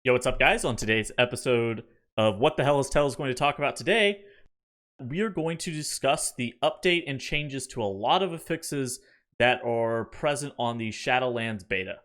Yo, what's up, guys? On today's episode of What the Hell is Tell is going to talk about today, we are going to discuss the update and changes to a lot of affixes that are present on the Shadowlands Beta.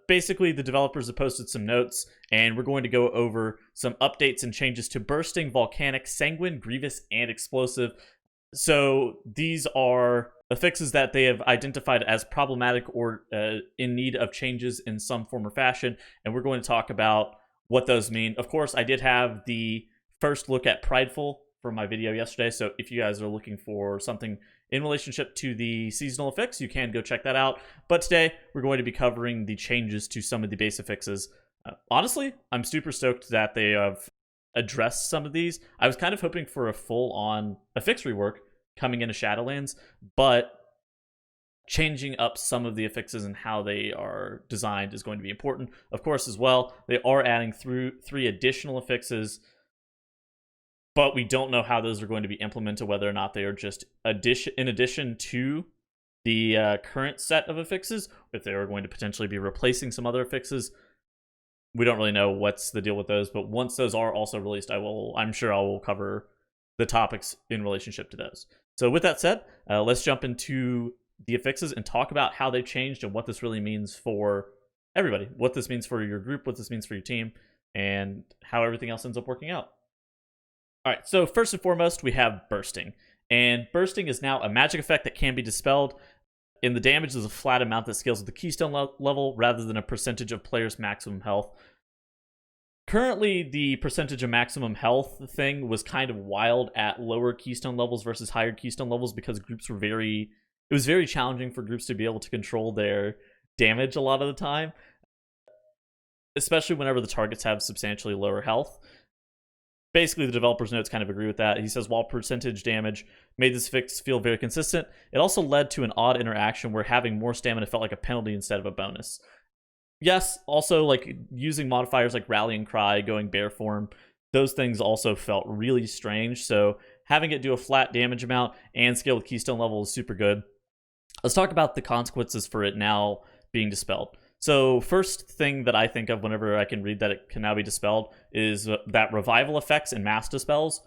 Basically, the developers have posted some notes, and we're going to go over some updates and changes to Bursting, Volcanic, Sanguine, Grievous, and Explosive. So these are affixes that they have identified as problematic or in need of changes in some form or fashion, and we're going to talk about what those mean. Of course, I did have the first look at Prideful for my video yesterday, so if you guys are looking for something in relationship to the seasonal affix, you can go check that out. But today, we're going to be covering the changes to some of the base affixes. Honestly, I'm super stoked that they have addressed some of these. I was kind of hoping for a full-on affix rework coming into Shadowlands, but changing up some of the affixes and how they are designed is going to be important. Of course, as well, they are adding through 3 additional affixes, but we don't know how those are going to be implemented, whether or not they are just in addition to the current set of affixes, if they are going to potentially be replacing some other affixes. We don't really know what's the deal with those, but once those are also released, I'm sure I will cover the topics in relationship to those. So with that said, let's jump into the affixes and talk about how they've changed and what this really means for everybody, what this means for your group, what this means for your team, and how everything else ends up working out. All right, so first and foremost, we have Bursting. And Bursting is now a magic effect that can be dispelled, and the damage is a flat amount that scales with the keystone level rather than a percentage of players' maximum health. Currently, the percentage of maximum health thing was kind of wild at lower keystone levels versus higher keystone levels because groups were it was very challenging for groups to be able to control their damage a lot of the time, especially whenever the targets have substantially lower health. Basically, the developer's notes kind of agree with that. He says, while percentage damage made this fix feel very consistent, it also led to an odd interaction where having more stamina felt like a penalty instead of a bonus. Yes, also, like, using modifiers like Rallying Cry, going bear form, those things also felt really strange, so having it do a flat damage amount and scale with keystone level is super good. Let's talk about the consequences for it now being dispelled. So first thing that I think of whenever I can read that it can now be dispelled is that revival effects and mass dispels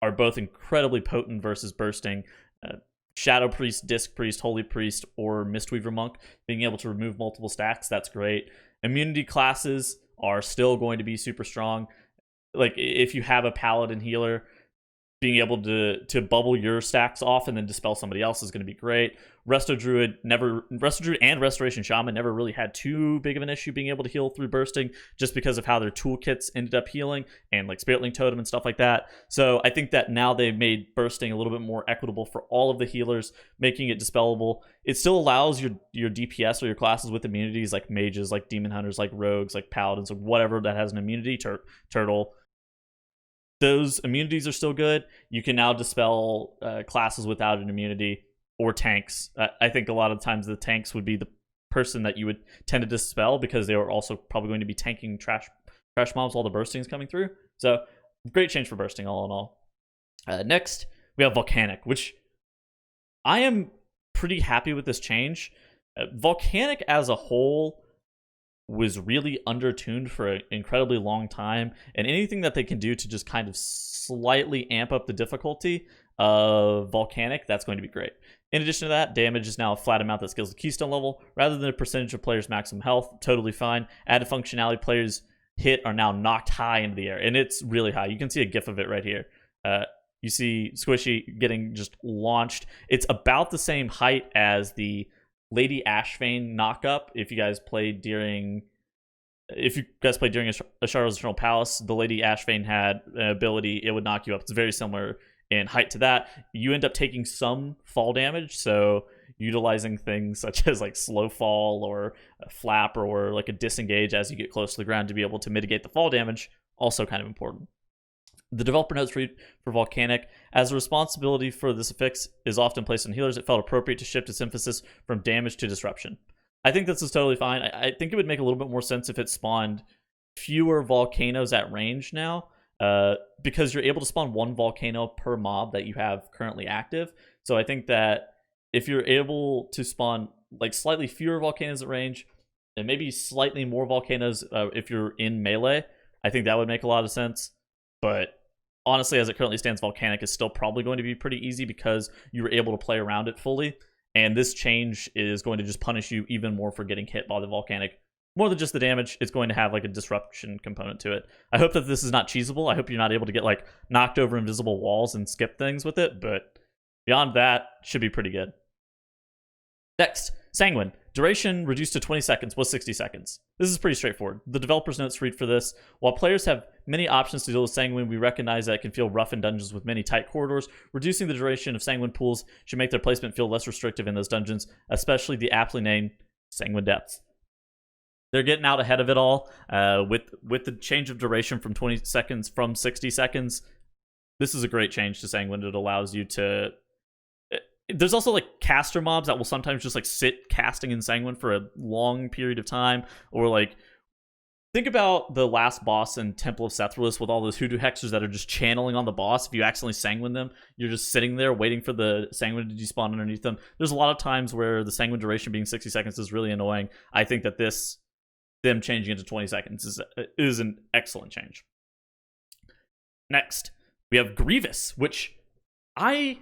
are both incredibly potent versus Bursting. Shadow Priest, Disc Priest, Holy Priest, or Mistweaver Monk, being able to remove multiple stacks, that's great. Immunity classes are still going to be super strong. Like, if you have a Paladin healer, being able to bubble your stacks off and then dispel somebody else is going to be great. Resto Druid and Restoration Shaman never really had too big of an issue being able to heal through Bursting just because of how their toolkits ended up healing and like Spirit Link Totem and stuff like that. So I think that now they've made Bursting a little bit more equitable for all of the healers, making it dispellable. It still allows your DPS or your classes with immunities like mages, like demon hunters, like rogues, like paladins, or whatever that has an immunity, turtle. Those immunities are still good. You can now dispel classes without an immunity or tanks. I think a lot of times the tanks would be the person that you would tend to dispel because they are also probably going to be tanking trash mobs while the bursting is coming through. So great change for Bursting all in all. Next, we have Volcanic, which I am pretty happy with this change. Volcanic as a whole was really undertuned for an incredibly long time, and anything that they can do to just kind of slightly amp up the difficulty of Volcanic, that's going to be great. In addition to that, damage is now a flat amount that scales the keystone level rather than a percentage of players' maximum health. Totally fine. Added functionality, players hit are now knocked high into the air, and it's really high. You can see a gif of it right here. You see Squishy getting just launched. It's about the same height as the Lady Ashvane knockup. If you guys played during Asharo's Eternal Palace, the Lady Ashvane had an ability, it would knock you up. It's very similar in height to that. You end up taking some fall damage, so utilizing things such as like slow fall or a flap or like a disengage as you get close to the ground to be able to mitigate the fall damage, also kind of important. The developer notes read for Volcanic, as the responsibility for this affix is often placed on healers, it felt appropriate to shift its emphasis from damage to disruption. I think this is totally fine. I think it would make a little bit more sense if it spawned fewer volcanoes at range now, because you're able to spawn 1 volcano per mob that you have currently active. So I think that if you're able to spawn like slightly fewer volcanoes at range, and maybe slightly more volcanoes if you're in melee. I think that would make a lot of sense. But honestly, as it currently stands, Volcanic is still probably going to be pretty easy because you were able to play around it fully. And this change is going to just punish you even more for getting hit by the Volcanic. More than just the damage, it's going to have like a disruption component to it. I hope that this is not cheesable. I hope you're not able to get like knocked over invisible walls and skip things with it. But beyond that, should be pretty good. Next, Sanguine. Duration reduced to 20 seconds was 60 seconds. This is pretty straightforward. The developer's notes read for this. While players have many options to deal with Sanguine, we recognize that it can feel rough in dungeons with many tight corridors. Reducing the duration of Sanguine pools should make their placement feel less restrictive in those dungeons, especially the aptly named Sanguine Depths. They're getting out ahead of it all with the change of duration from 20 seconds from 60 seconds. This is a great change to Sanguine. It allows you to... There's also like caster mobs that will sometimes just like sit casting in Sanguine for a long period of time, or like think about the last boss in Temple of Sethralus with all those hoodoo hexers that are just channeling on the boss. If you accidentally Sanguine them, you're just sitting there waiting for the Sanguine to despawn underneath them. There's a lot of times where the Sanguine duration being 60 seconds is really annoying. I think that them changing it to 20 seconds is an excellent change. Next, we have Grievous, which I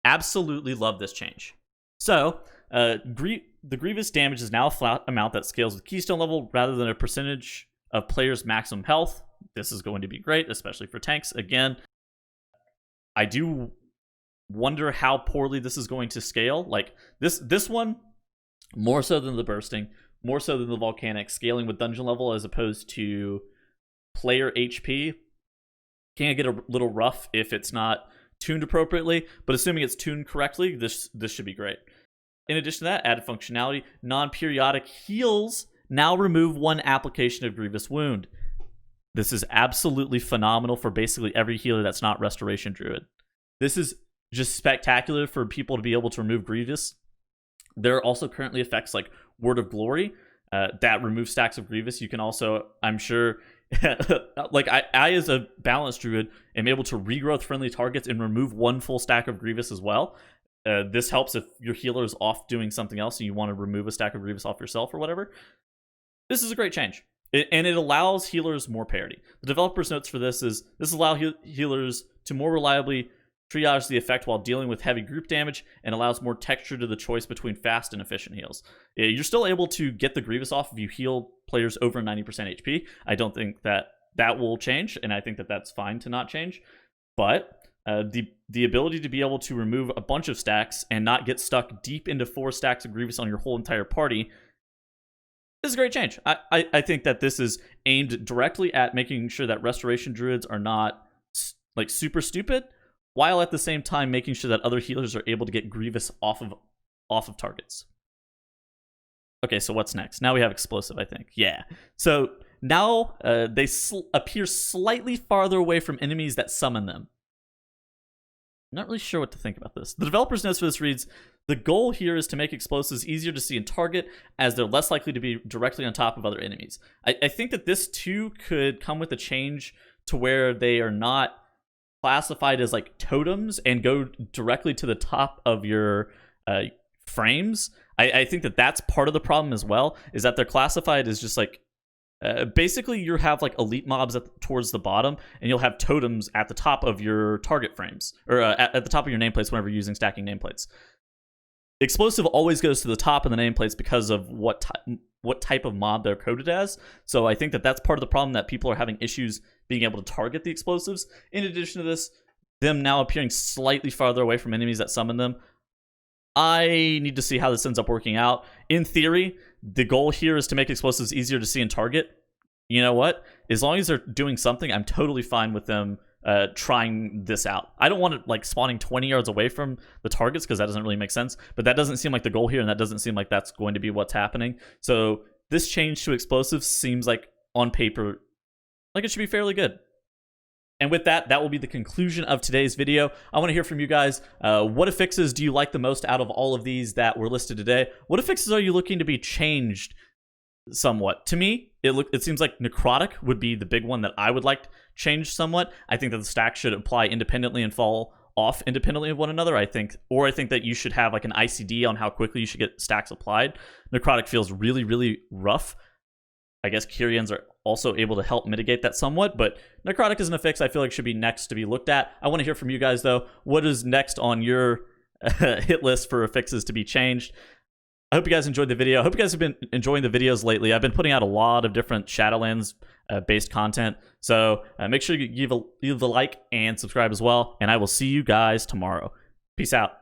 absolutely love this change. So, the Grievous damage is now a flat amount that scales with Keystone level rather than a percentage of players' maximum health. This is going to be great, especially for tanks. Again, I do wonder how poorly this is going to scale. Like, this one, more so than the Bursting, more so than the Volcanic, scaling with dungeon level as opposed to player HP, can get a little rough if it's not tuned appropriately, but assuming it's tuned correctly, this should be great. In addition to that, added functionality, non-periodic heals now remove one application of Grievous Wound. This is absolutely phenomenal for basically every healer that's not Restoration Druid. This is just spectacular for people to be able to remove Grievous. There are also currently effects like Word of Glory that remove stacks of Grievous. You can also, I'm sure, like I as a balanced druid am able to regrowth friendly targets and remove one full stack of Grievous as well. This helps if your healer is off doing something else and you want to remove a stack of Grievous off yourself or whatever. This is a great change, and it allows healers more parity. The developer's notes for this allows healers to more reliably triage the effect while dealing with heavy group damage, and allows more texture to the choice between fast and efficient heals. You're still able to get the Grievous off if you heal players over 90% HP. I don't think that will change, and I think that that's fine to not change. But the ability to be able to remove a bunch of stacks and not get stuck deep into 4 stacks of Grievous on your whole entire party is a great change. I think that this is aimed directly at making sure that Restoration Druids are not like super stupid, while at the same time making sure that other healers are able to get Grievous off of targets. Okay, so what's next? Now we have Explosive, I think. Yeah. So now they appear slightly farther away from enemies that summon them. I'm not really sure what to think about this. The developer's notes for this reads, the goal here is to make explosives easier to see and target, as they're less likely to be directly on top of other enemies. I think that this too could come with a change to where they are not classified as like totems and go directly to the top of your frames. I think that that's part of the problem as well, is that they're classified as just like basically you have like elite mobs towards the bottom, and you'll have totems at the top of your target frames, or at the top of your nameplates whenever you're using stacking nameplates. Explosive always goes to the top of the nameplates because of what type of mob they're coded as. So I think that that's part of the problem, that people are having issues being able to target the explosives. In addition to this, them now appearing slightly farther away from enemies that summon them. I need to see how this ends up working out. In theory, the goal here is to make explosives easier to see and target. You know what? As long as they're doing something, I'm totally fine with them trying this out. I don't want it like spawning 20 yards away from the targets, because that doesn't really make sense, but that doesn't seem like the goal here, and that doesn't seem like that's going to be what's happening. So this change to explosives seems like, on paper, like it should be fairly good. And with that, that will be the conclusion of today's video. I want to hear from you guys. What affixes do you like the most out of all of these that were listed today? What affixes are you looking to be changed somewhat? To me, it seems like Necrotic would be the big one that I would like changed somewhat. I think that the stack should apply independently and fall off independently of one another. I think that you should have like an ICD on how quickly you should get stacks applied. Necrotic feels really, really rough. I guess Kyrians are also able to help mitigate that somewhat, but Necrotic is an affix I feel like should be next to be looked at. I want to hear from you guys, though. What is next on your hit list for affixes to be changed? I hope you guys enjoyed the video. I hope you guys have been enjoying the videos lately. I've been putting out a lot of different Shadowlands based content, so make sure you leave a like and subscribe as well, and I will see you guys tomorrow. Peace out.